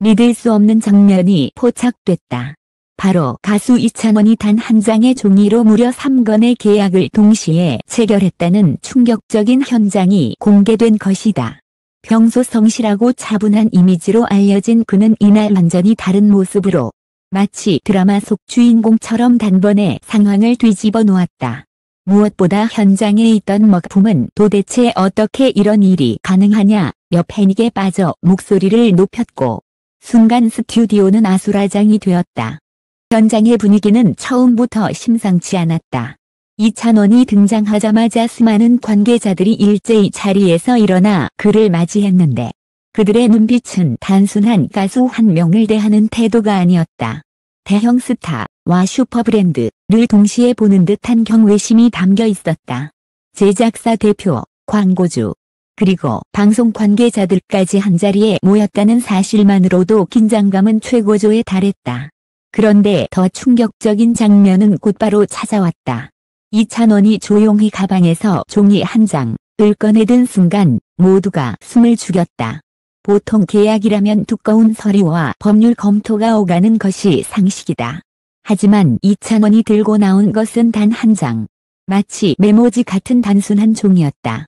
믿을 수 없는 장면이 포착됐다. 바로 가수 이찬원이 단 한 장의 종이로 무려 3건의 계약을 동시에 체결했다는 충격적인 현장이 공개된 것이다. 평소 성실하고 차분한 이미지로 알려진 그는 이날 완전히 다른 모습으로 마치 드라마 속 주인공처럼 단번에 상황을 뒤집어 놓았다. 무엇보다 현장에 있던 먹품은 도대체 어떻게 이런 일이 가능하냐며 패닉에 빠져 목소리를 높였고 순간 스튜디오는 아수라장이 되었다. 현장의 분위기는 처음부터 심상치 않았다. 이찬원이 등장하자마자 수많은 관계자들이 일제히 자리에서 일어나 그를 맞이했는데 그들의 눈빛은 단순한 가수 한 명을 대하는 태도가 아니었다. 대형 스타와 슈퍼브랜드를 동시에 보는 듯한 경외심이 담겨 있었다. 제작사 대표, 광고주, 그리고 방송 관계자들까지 한자리에 모였다는 사실만으로도 긴장감은 최고조에 달했다. 그런데 더 충격적인 장면은 곧바로 찾아왔다. 이찬원이 조용히 가방에서 종이 한 장을 꺼내든 순간 모두가 숨을 죽였다. 보통 계약이라면 두꺼운 서류와 법률 검토가 오가는 것이 상식이다. 하지만 이찬원이 들고 나온 것은 단 한 장. 마치 메모지 같은 단순한 종이었다.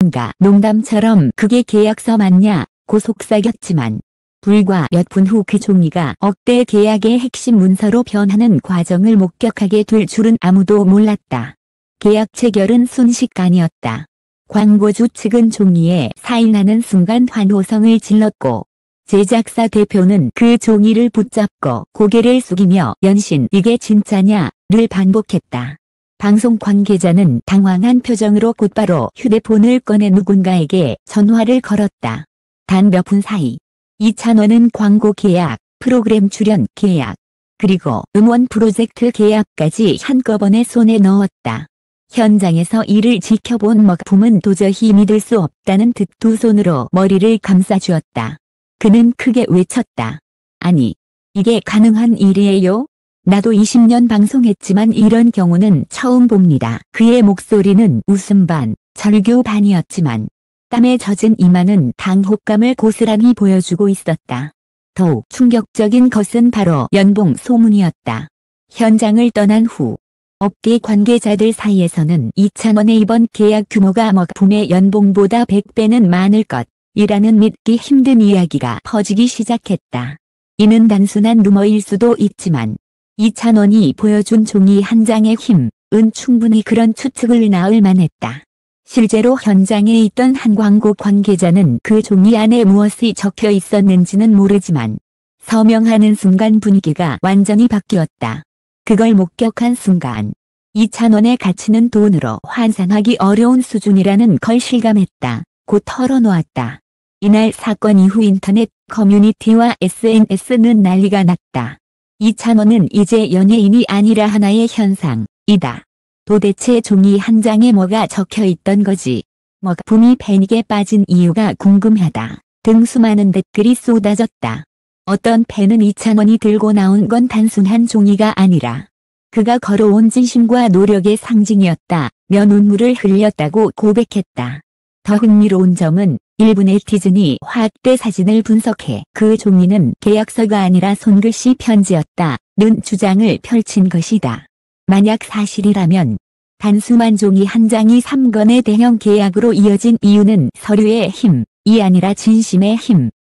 뭔가 농담처럼 그게 계약서 맞냐고 속삭였지만 불과 몇 분 후 그 종이가 억대 계약의 핵심 문서로 변하는 과정을 목격하게 될 줄은 아무도 몰랐다. 계약 체결은 순식간이었다. 광고주 측은 종이에 사인하는 순간 환호성을 질렀고 제작사 대표는 그 종이를 붙잡고 고개를 숙이며 연신 이게 진짜냐를 반복했다. 방송 관계자는 당황한 표정으로 곧바로 휴대폰을 꺼내 누군가에게 전화를 걸었다. 단 몇 분 사이 이찬원은 광고 계약, 프로그램 출연 계약, 그리고 음원 프로젝트 계약까지 한꺼번에 손에 넣었다. 현장에서 이를 지켜본 먹품은 도저히 믿을 수 없다는 듯 두 손으로 머리를 감싸주었다. 그는 크게 외쳤다. 아니, 이게 가능한 일이에요? 나도 20년 방송했지만 이런 경우는 처음 봅니다. 그의 목소리는 웃음 반, 절규 반이었지만 땀에 젖은 이마는 당혹감을 고스란히 보여주고 있었다. 더욱 충격적인 것은 바로 연봉 소문이었다. 현장을 떠난 후 업계 관계자들 사이에서는 이찬원의 이번 계약 규모가 먹품의 연봉보다 100배는 많을 것이라는 믿기 힘든 이야기가 퍼지기 시작했다. 이는 단순한 루머일 수도 있지만 이찬원이 보여준 종이 한 장의 힘은 충분히 그런 추측을 낳을 만했다. 실제로 현장에 있던 한 광고 관계자는 그 종이 안에 무엇이 적혀 있었는지는 모르지만 서명하는 순간 분위기가 완전히 바뀌었다. 그걸 목격한 순간 이찬원의 가치는 돈으로 환산하기 어려운 수준이라는 걸 실감했다. 곧 털어놓았다. 이날 사건 이후 인터넷 커뮤니티와 SNS는 난리가 났다. 이찬원은 이제 연예인이 아니라 하나의 현상이다. 도대체 종이 한 장에 뭐가 적혀 있던 거지? 먹품이 패닉에 빠진 이유가 궁금하다 등 수많은 댓글이 쏟아졌다. 어떤 팬은 이찬원이 들고 나온 건 단순한 종이가 아니라 그가 걸어온 진심과 노력의 상징이었다며 눈물을 흘렸다고 고백했다. 더 흥미로운 점은 일부 네티즌이 확대 사진을 분석해 그 종이는 계약서가 아니라 손글씨 편지였다는 주장을 펼친 것이다. 만약 사실이라면 단숨한 종이 한 장이 3건의 대형 계약으로 이어진 이유는 서류의 힘이 아니라 진심의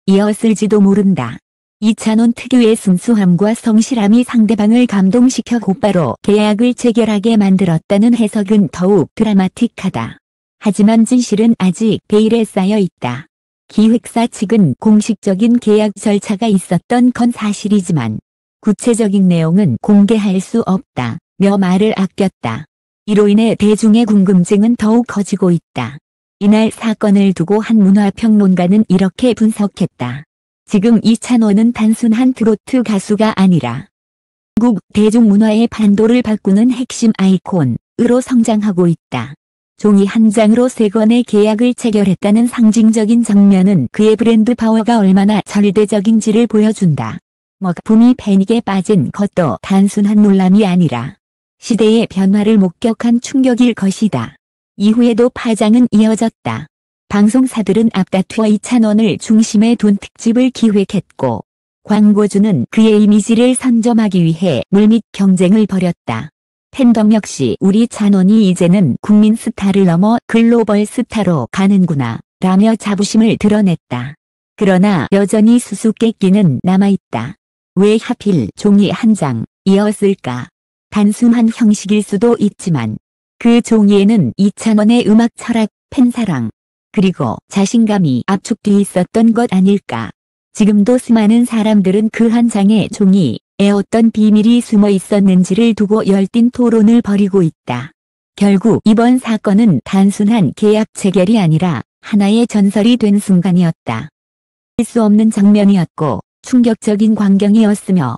힘이었을지도 모른다. 이찬원 특유의 순수함과 성실함이 상대방을 감동시켜 곧바로 계약을 체결하게 만들었다는 해석은 더욱 드라마틱하다. 하지만 진실은 아직 베일에 쌓여 있다. 기획사 측은 공식적인 계약 절차가 있었던 건 사실이지만 구체적인 내용은 공개할 수 없다며 말을 아꼈다. 이로 인해 대중의 궁금증은 더욱 커지고 있다. 이날 사건을 두고 한 문화평론가는 이렇게 분석했다. 지금 이찬원은 단순한 트로트 가수가 아니라 한국 대중문화의 판도를 바꾸는 핵심 아이콘으로 성장하고 있다. 종이 한 장으로 3건의 계약을 체결했다는 상징적인 장면은 그의 브랜드 파워가 얼마나 절대적인지를 보여준다. 먹품이 패닉에 빠진 것도 단순한 논란이 아니라 시대의 변화를 목격한 충격일 것이다. 이후에도 파장은 이어졌다. 방송사들은 앞다투어 이찬원을 중심에 둔 특집을 기획했고 광고주는 그의 이미지를 선점하기 위해 물밑 경쟁을 벌였다. 팬덤 역시 우리 찬원이 이제는 국민 스타를 넘어 글로벌 스타로 가는구나 라며 자부심을 드러냈다. 그러나 여전히 수수께끼는 남아있다. 왜 하필 종이 한 장이었을까? 단순한 형식일 수도 있지만 그 종이에는 이찬원의 음악 철학, 팬사랑, 그리고 자신감이 압축돼 있었던 것 아닐까. 지금도 수많은 사람들은 그 한 장의 종이에 어떤 비밀이 숨어 있었는지를 두고 열띤 토론을 벌이고 있다. 결국 이번 사건은 단순한 계약 체결이 아니라 하나의 전설이 된 순간이었다. 할 수 없는 장면이었고 충격적인 광경이었으며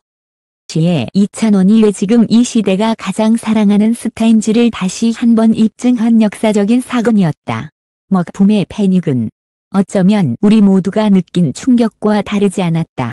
시에 이찬원이 왜 지금 이 시대가 가장 사랑하는 스타인지를 다시 한번 입증한 역사적인 사건이었다. 먹품의 패닉은 어쩌면 우리 모두가 느낀 충격과 다르지 않았다.